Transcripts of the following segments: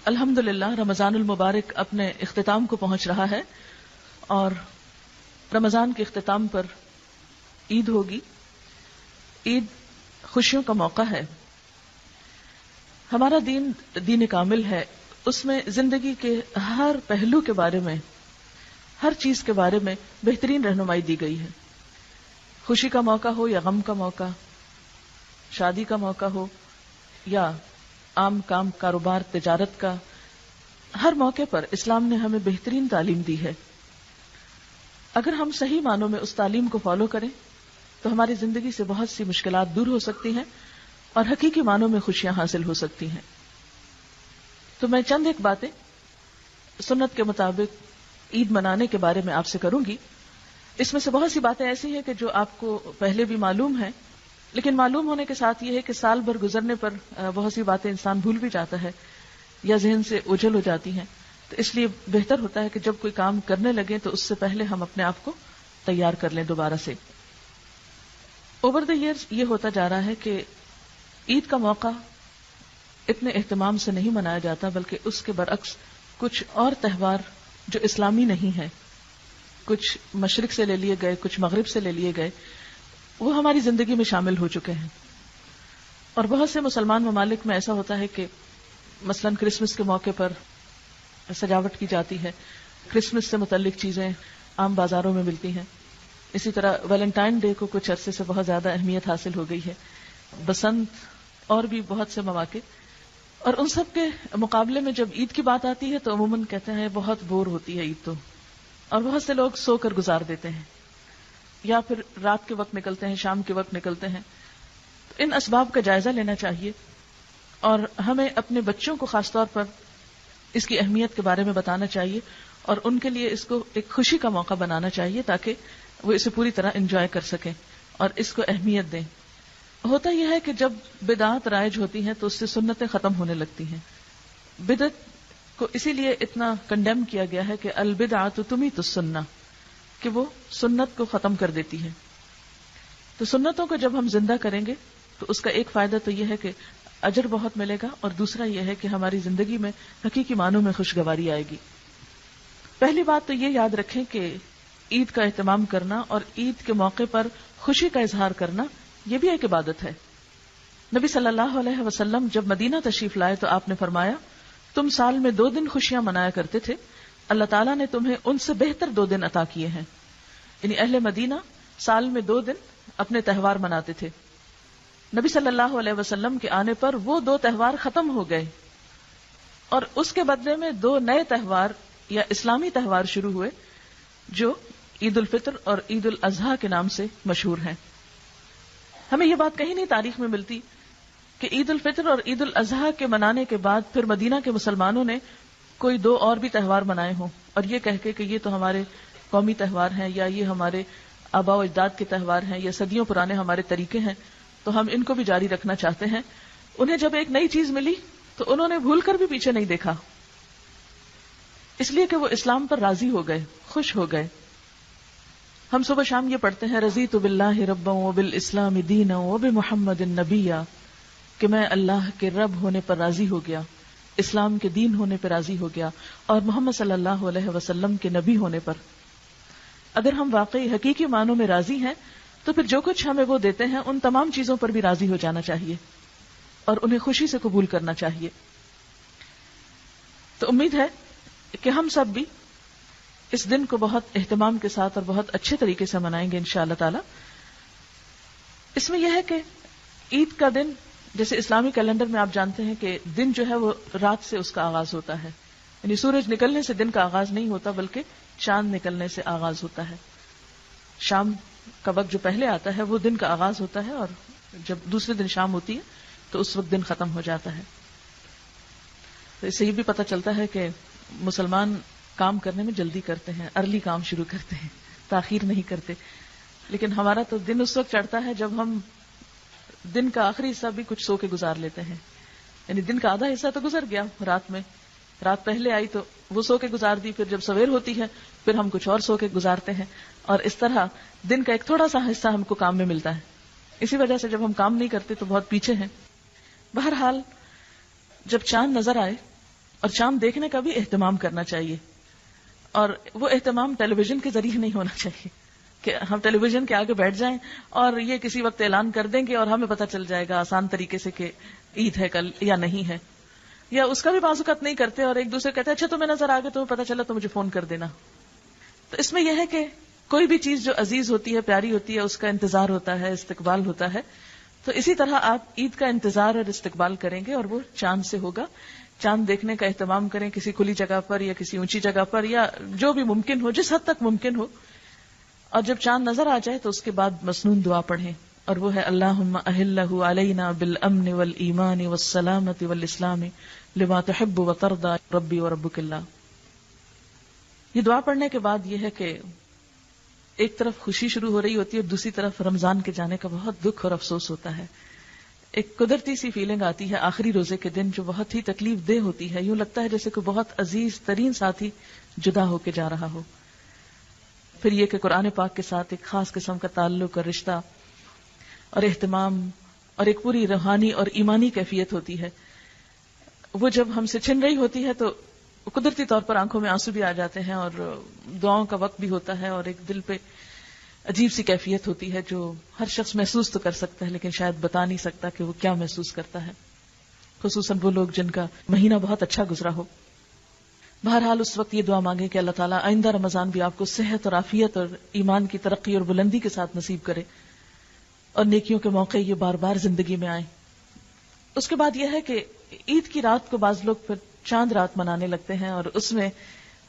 الحمدللہ رمضان المبارک اپنے اختتام کو پہنچ رہا ہے اور رمضان کے اختتام پر عید ہوگی. عید خوشیوں کا موقع ہے. ہمارا دین دین کامل ہے. اس میں زندگی کے ہر پہلو کے بارے میں، ہر چیز کے بارے میں بہترین رہنمائی دی گئی ہے. خوشی کا موقع ہو یا غم کا موقع، شادی کا موقع ہو یا عام کام کاروبار تجارت کا، ہر موقع پر اسلام نے ہمیں بہترین تعلیم دی ہے. اگر ہم صحیح معنوں میں اس تعلیم کو فالو کریں تو ہماری زندگی سے بہت سی مشکلات دور ہو سکتی ہیں اور حقیقی معنوں میں خوشیاں حاصل ہو سکتی ہیں. تو میں چند ایک باتیں سنت کے مطابق عید منانے کے بارے میں آپ سے کروں گی. اس میں سے بہت سی باتیں ایسی ہیں کہ جو آپ کو پہلے بھی معلوم ہیں، لیکن معلوم ہونے کے ساتھ یہ ہے کہ سال بھر گزرنے پر بہت سی باتیں انسان بھول بھی جاتا ہے یا ذہن سے اوجھل ہو جاتی ہیں. تو اس لیے بہتر ہوتا ہے کہ جب کوئی کام کرنے لگے تو اس سے پہلے ہم اپنے آپ کو تیار کر لیں دوبارہ سے. اوور دا ایئرز یہ ہوتا جا رہا ہے کہ عید کا موقع اتنے اہتمام سے نہیں منایا جاتا، بلکہ اس کے برعکس کچھ اور تہوار جو اسلامی نہیں ہیں، کچھ مشرق سے لے لیے گئے، کچھ مغرب سے لے لیے گئے، وہ ہماری زندگی میں شامل ہو چکے ہیں. اور بہت سے مسلمان ممالک میں ایسا ہوتا ہے کہ مثلاً کرسمس کے موقع پر سجاوٹ کی جاتی ہے، کرسمس سے متعلق چیزیں عام بازاروں میں ملتی ہیں. اسی طرح ویلنٹائن ڈے کو کچھ عرصے سے بہت زیادہ اہمیت حاصل ہو گئی ہے، بسنت اور بھی بہت سے مواقع. اور ان سب کے مقابلے میں جب عید کی بات آتی ہے تو عموماً کہتے ہیں بہت بور ہوتی ہے عید تو، اور بہت سے لوگ سو کر گزار دیتے ہیں یا پھر رات کے وقت نکلتے ہیں، شام کے وقت نکلتے ہیں. تو ان اسباب کا جائزہ لینا چاہیے اور ہمیں اپنے بچوں کو خاص طور پر اس کی اہمیت کے بارے میں بتانا چاہیے اور ان کے لیے اس کو ایک خوشی کا موقع بنانا چاہیے تاکہ وہ اسے پوری طرح انجوائے کر سکیں اور اس کو اہمیت دیں. ہوتا یہ ہے کہ جب بدعات رائج ہوتی ہیں تو اس سے سنتیں ختم ہونے لگتی ہیں. بدعت کو اسی لیے اتنا کنڈیم کیا گیا ہے کہ البدعۃ تمیت السنہ، کہ وہ سنت کو ختم کر دیتی ہے. تو سنتوں کو جب ہم زندہ کریں گے تو اس کا ایک فائدہ تو یہ ہے کہ اجر بہت ملے گا، اور دوسرا یہ ہے کہ ہماری زندگی میں حقیقی معنوں میں خوشگواری آئے گی. پہلی بات تو یہ یاد رکھیں کہ عید کا اہتمام کرنا اور عید کے موقع پر خوشی کا اظہار کرنا یہ بھی ایک عبادت ہے. نبی صلی اللہ علیہ وسلم جب مدینہ تشریف لائے تو آپ نے فرمایا، تم سال میں 2 دن خوشیاں منایا کرتے تھے، اللہ تعالیٰ نے تمہیں ان سے بہتر 2 دن عطا کیے ہیں. یعنی اہل مدینہ سال میں 2 دن اپنے تہوار مناتے تھے. نبی صلی اللہ علیہ وسلم کے آنے پر وہ 2 تہوار ختم ہو گئے اور اس کے بدلے میں 2 نئے تہوار یا اسلامی تہوار شروع ہوئے جو عید الفطر اور عید الاضحیٰ کے نام سے مشہور ہیں. ہمیں یہ بات کہیں نہیں تاریخ میں ملتی کہ عید الفطر اور عید الاضحیٰ کے منانے کے بعد پھر مدینہ کے مسلمانوں نے کوئی 2 اور بھی تہوار منائے ہوں اور یہ کہہ کے کہ یہ تو ہمارے قومی تہوار ہیں یا یہ ہمارے آباء و اجداد کے تہوار ہیں یا صدیوں پرانے ہمارے طریقے ہیں تو ہم ان کو بھی جاری رکھنا چاہتے ہیں. انہیں جب ایک نئی چیز ملی تو انہوں نے بھول کر بھی پیچھے نہیں دیکھا، اس لیے کہ وہ اسلام پر راضی ہو گئے، خوش ہو گئے. ہم صبح شام یہ پڑھتے ہیں رضیت باللہ ربا وبالاسلام دینا وبمحمد نبیا، کہ میں اللہ کے رب ہونے پر راضی ہو گیا، اسلام کے دین ہونے پر راضی ہو گیا اور محمد صلی اللہ علیہ وسلم کے نبی ہونے پر. اگر ہم واقعی حقیقی معنوں میں راضی ہیں تو پھر جو کچھ ہمیں وہ دیتے ہیں ان تمام چیزوں پر بھی راضی ہو جانا چاہیے اور انہیں خوشی سے قبول کرنا چاہیے. تو امید ہے کہ ہم سب بھی اس دن کو بہت اہتمام کے ساتھ اور بہت اچھے طریقے سے منائیں گے انشاءاللہ تعالی. اس میں یہ ہے کہ عید کا دن جیسے اسلامی کیلنڈر میں آپ جانتے ہیں کہ دن جو ہے وہ رات سے اس کا آغاز ہوتا ہے، یعنی سورج نکلنے سے دن کا آغاز نہیں ہوتا بلکہ چاند نکلنے سے آغاز ہوتا ہے. شام کا وقت جو پہلے آتا ہے وہ دن کا آغاز ہوتا ہے اور جب دوسرے دن شام ہوتی ہے تو اس وقت دن ختم ہو جاتا ہے. تو اس سے یہ بھی پتہ چلتا ہے کہ مسلمان کام کرنے میں جلدی کرتے ہیں، ارلی کام شروع کرتے ہیں، تاخیر نہیں کرتے. لیکن ہمارا تو دن اس وقت چڑھتا ہے جب ہم دن کا آخری حصہ بھی کچھ سو کے گزار لیتے ہیں. یعنی دن کا آدھا حصہ تو گزر گیا رات میں، رات پہلے آئی تو وہ سو کے گزار دی، پھر جب سویر ہوتی ہے پھر ہم کچھ اور سو کے گزارتے ہیں اور اس طرح دن کا ایک تھوڑا سا حصہ ہم کو کام میں ملتا ہے. اسی وجہ سے جب ہم کام نہیں کرتے تو بہت پیچھے ہیں. بہرحال جب چاند نظر آئے اور چاند دیکھنے کا بھی اہتمام کرنا چاہیے، اور وہ اہتمام ٹیلی ویژن کے ذریعے نہیں ہونا چاہیے کہ ہم ٹیلی ویژن کے آگے بیٹھ جائیں اور یہ کسی وقت اعلان کر دیں گے اور ہمیں پتہ چل جائے گا آسان طریقے سے کہ عید ہے کل یا نہیں ہے، یا اس کا بھی بعض اوقات نہیں کرتے اور ایک دوسرے کہتے ہیں اچھا تمہیں نظر آ گیا، تمہیں پتہ چلا تو مجھے فون کر دینا. تو اس میں یہ ہے کہ کوئی بھی چیز جو عزیز ہوتی ہے، پیاری ہوتی ہے، اس کا انتظار ہوتا ہے، استقبال ہوتا ہے. تو اسی طرح آپ عید کا انتظار اور استقبال کریں گے اور وہ چاند سے ہوگا. چاند دیکھنے کا اہتمام کریں کسی کھلی جگہ پر یا کسی اونچی جگہ پر، یا جو بھی ممکن ہو، جس حد تک ممکن ہو. اور جب چاند نظر آ جائے تو اس کے بعد مسنون دعا پڑھیں، اور وہ ہے اللہم اہلہ علینا بالامن والایمان والسلامۃ والاسلام لما تحب وترضى ربی وربک اللہ. یہ دعا پڑھنے کے بعد یہ ہے کہ ایک طرف خوشی شروع ہو رہی ہوتی ہے اور دوسری طرف رمضان کے جانے کا بہت دکھ اور افسوس ہوتا ہے. ایک قدرتی سی فیلنگ آتی ہے آخری روزے کے دن جو بہت ہی تکلیف دہ ہوتی ہے. یوں لگتا ہے جیسے کوئی بہت عزیز ترین ساتھی جدا ہو کے جا رہا ہو. پھر یہ کہ قرآن پاک کے ساتھ ایک خاص قسم کا تعلق اور رشتہ اور اہتمام اور ایک پوری روحانی اور ایمانی کیفیت ہوتی ہے. وہ جب ہم سے چھن رہی ہوتی ہے تو قدرتی طور پر آنکھوں میں آنسو بھی آ جاتے ہیں اور دعاؤں کا وقت بھی ہوتا ہے اور ایک دل پہ عجیب سی کیفیت ہوتی ہے جو ہر شخص محسوس تو کر سکتا ہے لیکن شاید بتا نہیں سکتا کہ وہ کیا محسوس کرتا ہے، خصوصاً وہ لوگ جن کا مہینہ بہت اچھا گزرا ہو. بہرحال اس وقت یہ دعا مانگے کہ اللہ تعالیٰ آئندہ رمضان بھی آپ کو صحت اور عافیت اور ایمان کی ترقی اور بلندی کے ساتھ نصیب کرے اور نیکیوں کے موقع یہ بار بار زندگی میں آئیں. اس کے بعد یہ ہے کہ عید کی رات کو بعض لوگ پھر چاند رات منانے لگتے ہیں اور اس میں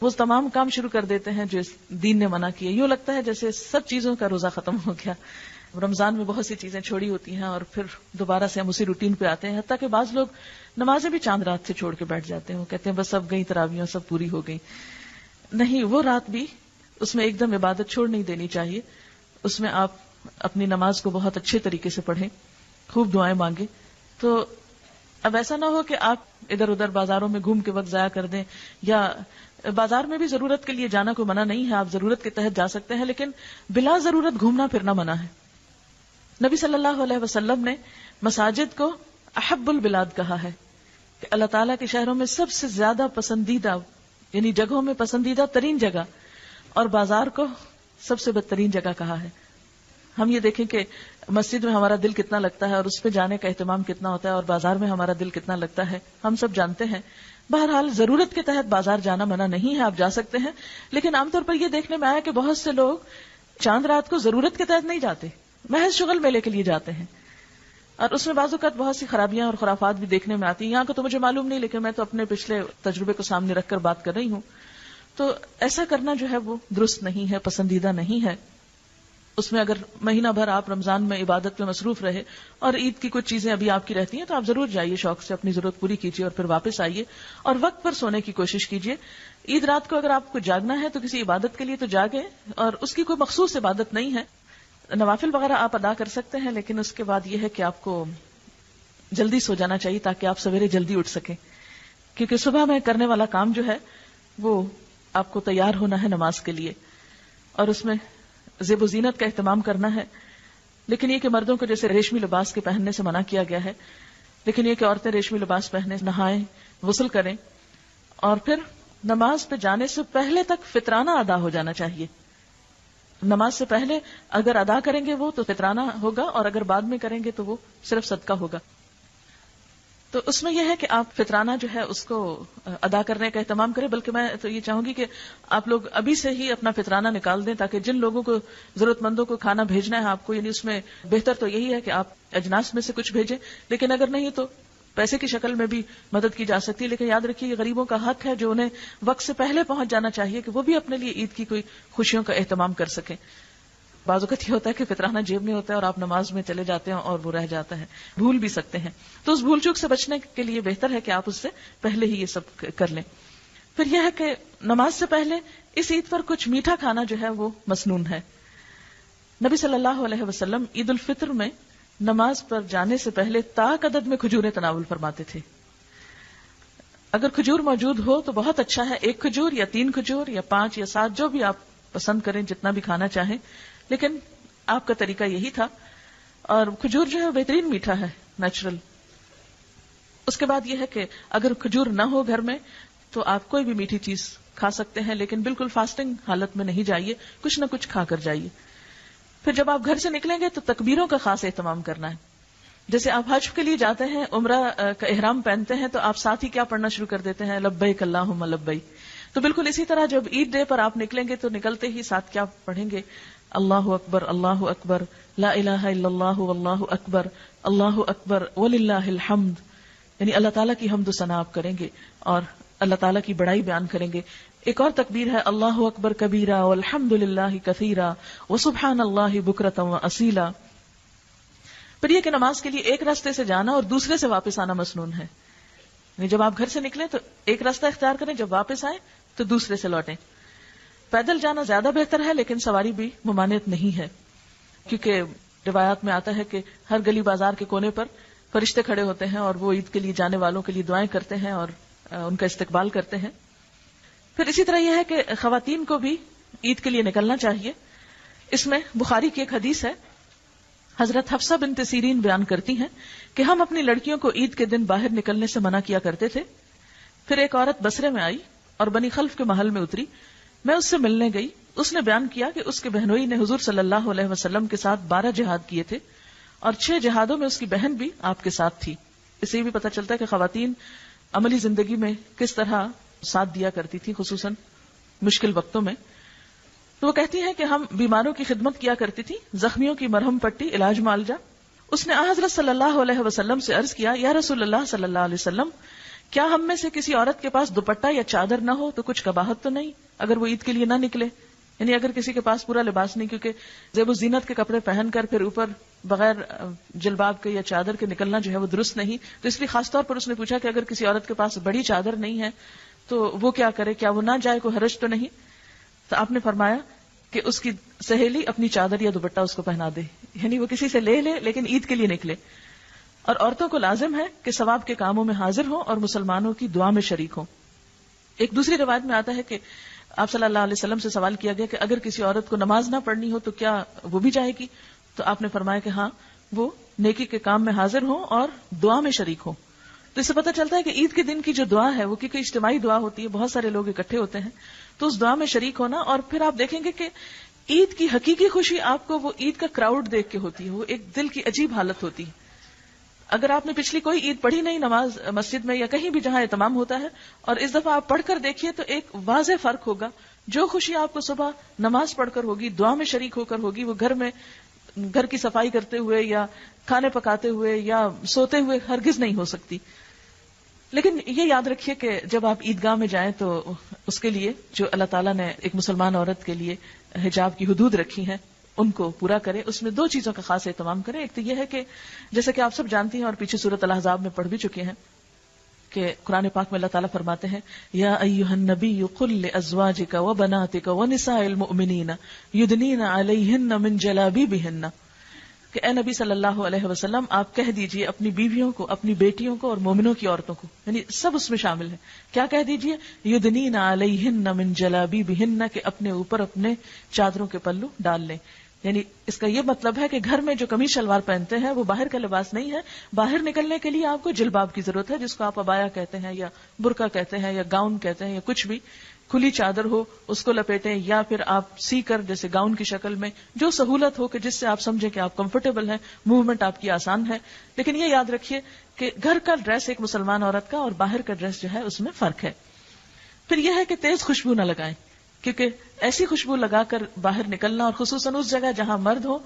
وہ تمام کام شروع کر دیتے ہیں جو اس دین نے منع کیے. یوں لگتا ہے جیسے سب چیزوں کا روزہ ختم ہو گیا. رمضان میں بہت سی چیزیں چھوڑی ہوتی ہیں اور پھر دوبارہ سے ہم اسی روٹین پہ آتے ہیں، حتیٰ کہ بعض لوگ نمازیں بھی چاند رات سے چھوڑ کے بیٹھ جاتے ہیں. وہ کہتے ہیں بس اب گئی تراویحیں سب پوری ہو گئی. نہیں، وہ رات بھی اس میں ایک دم عبادت چھوڑ نہیں دینی چاہیے. اس میں آپ اپنی نماز کو بہت اچھے طریقے سے پڑھیں، خوب دعائیں مانگیں. تو اب ایسا نہ ہو کہ آپ ادھر ادھر بازاروں میں گھوم کے وقت ضائع کر دیں، یا بازار میں بھی ضرورت کے لیے جانا کوئی منع نہیں ہے، آپ ضرورت کے تحت جا سکتے ہیں، لیکن بلا ضرورت گھومنا پھرنا منع ہے. نبی صلی اللہ علیہ وسلم نے مساجد کو احب البلاد کہا ہے کہ اللہ تعالیٰ کے شہروں میں سب سے زیادہ پسندیدہ، یعنی جگہوں میں پسندیدہ ترین جگہ، اور بازار کو سب سے بدترین جگہ کہا ہے. ہم یہ دیکھیں کہ مسجد میں ہمارا دل کتنا لگتا ہے اور اس پہ جانے کا اہتمام کتنا ہوتا ہے، اور بازار میں ہمارا دل کتنا لگتا ہے ہم سب جانتے ہیں. بہرحال ضرورت کے تحت بازار جانا منع نہیں ہے، آپ جا سکتے ہیں، لیکن عام طور پر یہ دیکھنے میں آیا کہ بہت سے لوگ چاند رات کو ضرورت کے تحت نہیں جاتے، محض شغل میلے کے لیے جاتے ہیں، اور اس میں بعض اوقات بہت سی خرابیاں اور خرافات بھی دیکھنے میں آتی ہیں. یہاں کو تو مجھے معلوم نہیں، لیکن میں تو اپنے پچھلے تجربے کو سامنے رکھ کر بات کر رہی ہوں. تو ایسا کرنا جو ہے وہ درست نہیں ہے، پسندیدہ نہیں ہے. اس میں اگر مہینہ بھر آپ رمضان میں عبادت میں مصروف رہے اور عید کی کچھ چیزیں ابھی آپ کی رہتی ہیں تو آپ ضرور جائیے، شوق سے اپنی ضرورت پوری کیجیے اور پھر واپس آئیے اور وقت پر سونے کی کوشش کیجیے. عید رات کو اگر آپ کو جاگنا ہے تو کسی عبادت کے لیے تو جاگیں، اور اس کی کوئی مخصوص عبادت نہیں ہے، نوافل وغیرہ آپ ادا کر سکتے ہیں، لیکن اس کے بعد یہ ہے کہ آپ کو جلدی سو جانا چاہیے تاکہ آپ سویرے جلدی اٹھ سکیں، کیونکہ صبح میں کرنے والا کام جو ہے وہ آپ کو تیار ہونا ہے نماز کے لیے، اور اس میں زیب و زینت کا اہتمام کرنا ہے. لیکن یہ کہ مردوں کو جیسے ریشمی لباس کے پہننے سے منع کیا گیا ہے، لیکن یہ کہ عورتیں ریشمی لباس پہنے، نہائیں، غسل کریں، اور پھر نماز پہ جانے سے پہلے تک فطرانہ ادا ہو جانا چاہیے. نماز سے پہلے اگر ادا کریں گے وہ تو فطرانہ ہوگا، اور اگر بعد میں کریں گے تو وہ صرف صدقہ ہوگا. تو اس میں یہ ہے کہ آپ فطرانہ جو ہے اس کو ادا کرنے کا اہتمام کریں. بلکہ میں تو یہ چاہوں گی کہ آپ لوگ ابھی سے ہی اپنا فطرانہ نکال دیں تاکہ جن لوگوں کو ضرورت مندوں کو کھانا بھیجنا ہے آپ کو، یعنی اس میں بہتر تو یہی ہے کہ آپ اجناس میں سے کچھ بھیجیں، لیکن اگر نہیں تو پیسے کی شکل میں بھی مدد کی جا سکتی ہے. لیکن یاد رکھیے یہ غریبوں کا حق ہے جو انہیں وقت سے پہلے پہنچ جانا چاہیے کہ وہ بھی اپنے لیے عید کی کوئی خوشیوں کا اہتمام کر سکیں. بعض اوقات یہ ہوتا ہے کہ فطرانہ جیب میں ہوتا ہے اور آپ نماز میں چلے جاتے ہیں اور وہ رہ جاتا ہے، بھول بھی سکتے ہیں. تو اس بھول چوک سے بچنے کے لیے بہتر ہے کہ آپ اس سے پہلے ہی یہ سب کر لیں. پھر یہ ہے کہ نماز سے پہلے اس عید پر کچھ میٹھا کھانا جو ہے وہ مسنون ہے. نبی صلی اللہ علیہ وسلم عید الفطر میں نماز پر جانے سے پہلے طاق عدد میں کھجوریں تناول فرماتے تھے. اگر کھجور موجود ہو تو بہت اچھا ہے، 1 کھجور یا 3 کھجور یا 5 یا 7 جو بھی آپ پسند کریں، جتنا بھی کھانا چاہیں، لیکن آپ کا طریقہ یہی تھا. اور کھجور جو ہے بہترین میٹھا ہے، نیچرل. اس کے بعد یہ ہے کہ اگر کھجور نہ ہو گھر میں تو آپ کوئی بھی میٹھی چیز کھا سکتے ہیں، لیکن بالکل فاسٹنگ حالت میں نہیں جائیے، کچھ نہ کچھ کھا کر جائیے. پھر جب آپ گھر سے نکلیں گے تو تکبیروں کا خاص اہتمام کرنا ہے. جیسے آپ حج کے لیے جاتے ہیں، عمرہ کا احرام پہنتے ہیں، تو آپ ساتھ ہی کیا پڑھنا شروع کر دیتے ہیں؟ لبیک اللہم لبیک. تو بالکل اسی طرح جب عید ڈے پر آپ نکلیں گے تو نکلتے ہی ساتھ کیا پڑھیں گے؟ اللہ اکبر لا الہ الا اللہ واللہ اکبر وللہ الحمد. یعنی اللہ تعالیٰ کی حمد و ثنا آپ کریں گے اور اللہ تعالیٰ کی بڑائی بیان کریں گے. ایک اور تکبیر ہے اللہ اکبر کبیرہ والحمد للہ کثیرہ وسبحان اللہ بکرۃ واصیلا. پر یہ کہ نماز کے لیے ایک راستے سے جانا اور دوسرے سے واپس آنا مسنون ہے. یعنی جب آپ گھر سے نکلیں تو ایک راستہ اختیار کریں، جب واپس آئیں تو دوسرے سے لوٹیں. پیدل جانا زیادہ بہتر ہے، لیکن سواری بھی ممانعت نہیں ہے، کیونکہ روایات میں آتا ہے کہ ہر گلی بازار کے کونے پر فرشتے کھڑے ہوتے ہیں اور وہ عید کے لیے جانے والوں کے لیے دعائیں کرتے ہیں اور ان کا استقبال کرتے ہیں. پھر اسی طرح یہ ہے کہ خواتین کو بھی عید کے لیے نکلنا چاہیے. اس میں بخاری کی ایک حدیث ہے، حضرت حفصہ بنت سیرین بیان کرتی ہیں کہ ہم اپنی لڑکیوں کو عید کے دن باہر نکلنے سے منع کیا کرتے تھے. پھر ایک عورت بصرے میں آئی اور بنی خلف کے محل میں اتری. میں اس سے ملنے گئی. اس نے بیان کیا کہ اس کے بہنوئی نے حضور صلی اللہ علیہ وسلم کے ساتھ 12 جہاد کیے تھے اور 6 جہادوں میں اس کی بہن بھی آپ کے ساتھ تھی. اس سے بھی پتہ چلتا ہے کہ خواتین عملی زندگی میں کس طرح ساتھ دیا کرتی تھی، خصوصاً مشکل وقتوں میں. تو وہ کہتی ہیں کہ ہم بیماروں کی خدمت کیا کرتی تھی، زخمیوں کی مرہم پٹی، علاج معالجہ. اس نے حضرت صلی اللہ علیہ وسلم سے عرض کیا، یا رسول اللہ صلی اللہ علیہ وسلم، کیا ہم میں سے کسی عورت کے پاس دوپٹہ یا چادر نہ ہو تو کچھ قباحت تو نہیں اگر وہ عید کے لیے نہ نکلے؟ یعنی اگر کسی کے پاس پورا لباس نہیں، کیونکہ زیب و زینت کے کپڑے پہن کر پھر اوپر بغیر جلباب کے یا چادر کے نکلنا جو ہے وہ درست نہیں. تو اس لیے خاص طور پر اس نے پوچھا کہ اگر کسی عورت کے پاس بڑی چادر نہیں ہے تو وہ کیا کرے، کیا وہ نہ جائے، کوئی حرج تو نہیں؟ تو آپ نے فرمایا کہ اس کی سہیلی اپنی چادر یا دوپٹہ اس کو پہنا دے، یعنی وہ کسی سے لے لیکن عید کے لیے نکلے. اور عورتوں کو لازم ہے کہ ثواب کے کاموں میں حاضر ہوں اور مسلمانوں کی دعا میں شریک ہوں. ایک دوسری روایت میں آتا ہے کہ آپ صلی اللہ علیہ وسلم سے سوال کیا گیا کہ اگر کسی عورت کو نماز نہ پڑھنی ہو تو کیا وہ بھی جائے گی؟ تو آپ نے فرمایا کہ ہاں، وہ نیکی کے کام میں حاضر ہوں اور دعا میں شریک ہوں. تو اس سے پتہ چلتا ہے کہ عید کے دن کی جو دعا ہے وہ کیونکہ اجتماعی دعا ہوتی ہے، بہت سارے لوگ اکٹھے ہوتے ہیں، تو اس دعا میں شریک ہونا. اور پھر آپ دیکھیں گے کہ عید کی حقیقی خوشی آپ کو وہ عید کا کراؤڈ دیکھ کے ہوتی ہے، وہ ایک دل کی عجیب حالت ہوتی ہے. اگر آپ نے پچھلی کوئی عید پڑھی نہیں نماز مسجد میں یا کہیں بھی جہاں اہتمام ہوتا ہے، اور اس دفعہ آپ پڑھ کر دیکھیے تو ایک واضح فرق ہوگا. جو خوشی آپ کو صبح نماز پڑھ کر ہوگی، دعا میں شریک ہو کر ہوگی، وہ گھر میں گھر کی صفائی کرتے ہوئے یا کھانے پکاتے ہوئے یا سوتے ہوئے ہرگز نہیں ہو سکتی. لیکن یہ یاد رکھیے کہ جب آپ عیدگاہ میں جائیں تو اس کے لیے جو اللہ تعالیٰ نے ایک مسلمان عورت کے لیے حجاب کی حدود رکھی ہیں ان کو پورا کریں. اس میں 2 چیزوں کا خاص اہتمام کریں. ایک تو یہ ہے کہ جیسا کہ آپ سب جانتی ہیں اور پیچھے سورۃ الاحزاب میں پڑھ بھی چکے ہیں کہ قرآن پاک میں اللہ تعالیٰ فرماتے ہیں، یا ایھا النبی قل لازواجک وبناتک ونساء المؤمنین یدنین علیہن من جلابیبہن، کہ اے نبی صلی اللہ علیہ وسلم آپ کہہ دیجئے اپنی بیویوں کو، اپنی بیٹیوں کو اور مومنوں کی عورتوں کو، یعنی سب اس میں شامل ہیں. کیا کہہ دیجئے؟ یدنین علیہن من جلابیبہن، کہ اپنے اوپر اپنے چادروں کے پلو ڈال لیں. یعنی اس کا یہ مطلب ہے کہ گھر میں جو قمیص شلوار پہنتے ہیں وہ باہر کا لباس نہیں ہے. باہر نکلنے کے لیے آپ کو جلباب کی ضرورت ہے، جس کو آپ عبایا کہتے ہیں یا برقع کہتے ہیں یا گاؤن کہتے ہیں یا کچھ بھی. کھلی چادر ہو اس کو لپیٹیں، یا پھر آپ سی کر جیسے گاؤن کی شکل میں جو سہولت ہو کہ جس سے آپ سمجھیں کہ آپ کمفرٹیبل ہیں، موومنٹ آپ کی آسان ہے. لیکن یہ یاد رکھیے کہ گھر کا ڈریس ایک مسلمان عورت کا اور باہر کا ڈریس جو ہے اس میں فرق ہے. پھر یہ ہے کہ تیز خوشبو نہ لگائیں، کیونکہ ایسی خوشبو لگا کر باہر نکلنا اور خصوصاً اس جگہ جہاں مرد ہو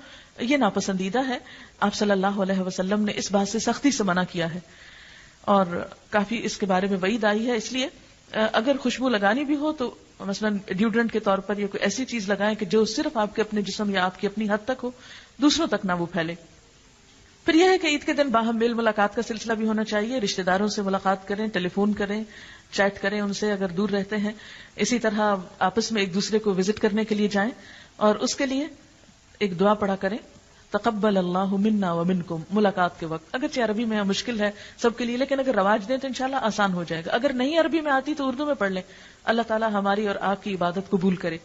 یہ ناپسندیدہ ہے. آپ صلی اللہ علیہ وسلم نے اس بات سے سختی سے منع کیا ہے اور کافی اس کے بارے میں وعید آئی ہے. اس لیے اگر خوشبو لگانی بھی ہو تو مثلا ڈیوڈرنٹ کے طور پر یا کوئی ایسی چیز لگائیں کہ جو صرف آپ کے اپنے جسم یا آپ کی اپنی حد تک ہو، دوسروں تک نہ وہ پھیلے. پھر یہ ہے کہ عید کے دن باہم میل ملاقات کا سلسلہ بھی ہونا چاہیے. رشتہ داروں سے ملاقات کریں، ٹیلی فون کریں، چیٹ کریں ان سے اگر دور رہتے ہیں. اسی طرح آپس میں ایک دوسرے کو وزٹ کرنے کے لیے جائیں اور اس کے لیے ایک دعا پڑھا کریں، تقبل اللہ منا ومنکم، ملاقات کے وقت. اگرچہ عربی میں مشکل ہے سب کے لیے، لیکن اگر رواج دیں تو انشاءاللہ آسان ہو جائے گا. اگر نہیں عربی میں آتی تو اردو میں پڑھ لیں. اللہ تعالیٰ ہماری اور آپ کی عبادت قبول کرے،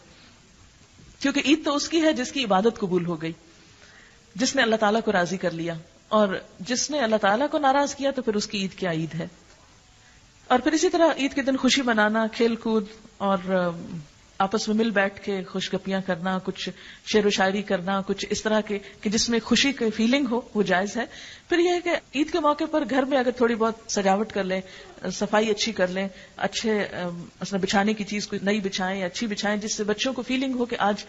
کیونکہ عید تو اس کی ہے جس کی عبادت قبول ہو گئی، جس نے اللہ تعالیٰ کو راضی کر لیا. اور جس نے اللہ تعالیٰ کو ناراض کیا تو پھر اس کی عید کیا عید ہے. اور پھر اسی طرح عید کے دن خوشی منانا، کھیل کود اور آپس میں مل بیٹھ کے خوش گپیاں کرنا، کچھ شعر و شاعری کرنا، کچھ اس طرح کے کہ جس میں خوشی کی فیلنگ ہو، وہ جائز ہے. پھر یہ ہے کہ عید کے موقع پر گھر میں اگر تھوڑی بہت سجاوٹ کر لیں، صفائی اچھی کر لیں، اچھے مثلا بچھانے کی چیز کوئی نئی بچھائیں یا اچھی بچھائیں، جس سے بچوں کو فیلنگ ہو کہ آج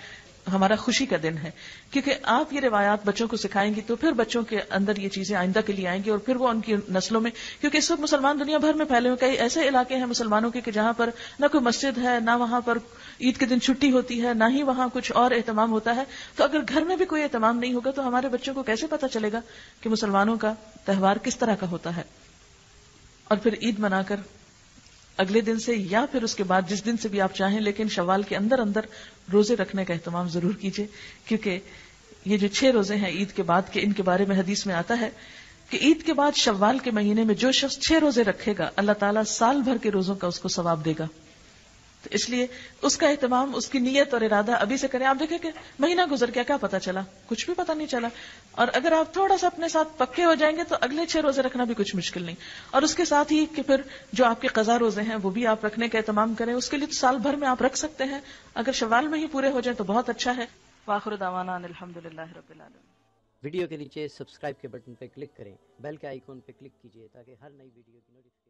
ہمارا خوشی کا دن ہے. کیونکہ آپ یہ روایات بچوں کو سکھائیں گی تو پھر بچوں کے اندر یہ چیزیں آئندہ کے لیے آئیں گی، اور پھر وہ ان کی نسلوں میں، کیونکہ اس وقت مسلمان دنیا بھر میں پھیلے ہوئے، کئی ایسے علاقے ہیں مسلمانوں کے کہ جہاں پر نہ کوئی مسجد ہے، نہ وہاں پر عید کے دن چھٹی ہوتی ہے، نہ ہی وہاں کچھ اور اہتمام ہوتا ہے. تو اگر گھر میں بھی کوئی اہتمام نہیں ہوگا تو ہمارے بچوں کو کیسے پتہ چلے گا کہ مسلمانوں کا تہوار کس طرح کا ہوتا ہے. اور پھر عید منا کر اگلے دن سے یا پھر اس کے بعد جس دن سے بھی آپ چاہیں، لیکن شوال کے اندر اندر روزے رکھنے کا اہتمام ضرور کیجیے. کیونکہ یہ جو 6 روزے ہیں عید کے بعد کے، ان کے بارے میں حدیث میں آتا ہے کہ عید کے بعد شوال کے مہینے میں جو شخص 6 روزے رکھے گا، اللہ تعالیٰ سال بھر کے روزوں کا اس کو ثواب دے گا. تو اس لیے اس کا اہتمام، اس کی نیت اور ارادہ ابھی سے کریں. آپ دیکھیں کہ مہینہ گزر گیا، کیا پتا چلا؟ کچھ بھی پتا نہیں چلا. اور اگر آپ تھوڑا سا اپنے ساتھ پکے ہو جائیں گے تو اگلے 6 روزے رکھنا بھی کچھ مشکل نہیں. اور اس کے ساتھ ہی کہ پھر جو آپ کے قضا روزے ہیں وہ بھی آپ رکھنے کا اہتمام کریں. اس کے لیے تو سال بھر میں آپ رکھ سکتے ہیں، اگر شوال میں ہی پورے ہو جائیں تو بہت اچھا ہے. وآخر دعوانا ان الحمدللہ رب العالمین. ویڈیو کے نیچے سبسکرائب کے بٹن پہ کلک کریں، بیل کے آئیکن پہ کلک کیجیے تاکہ ہر نئی ویڈیو کی نوٹیفکیشن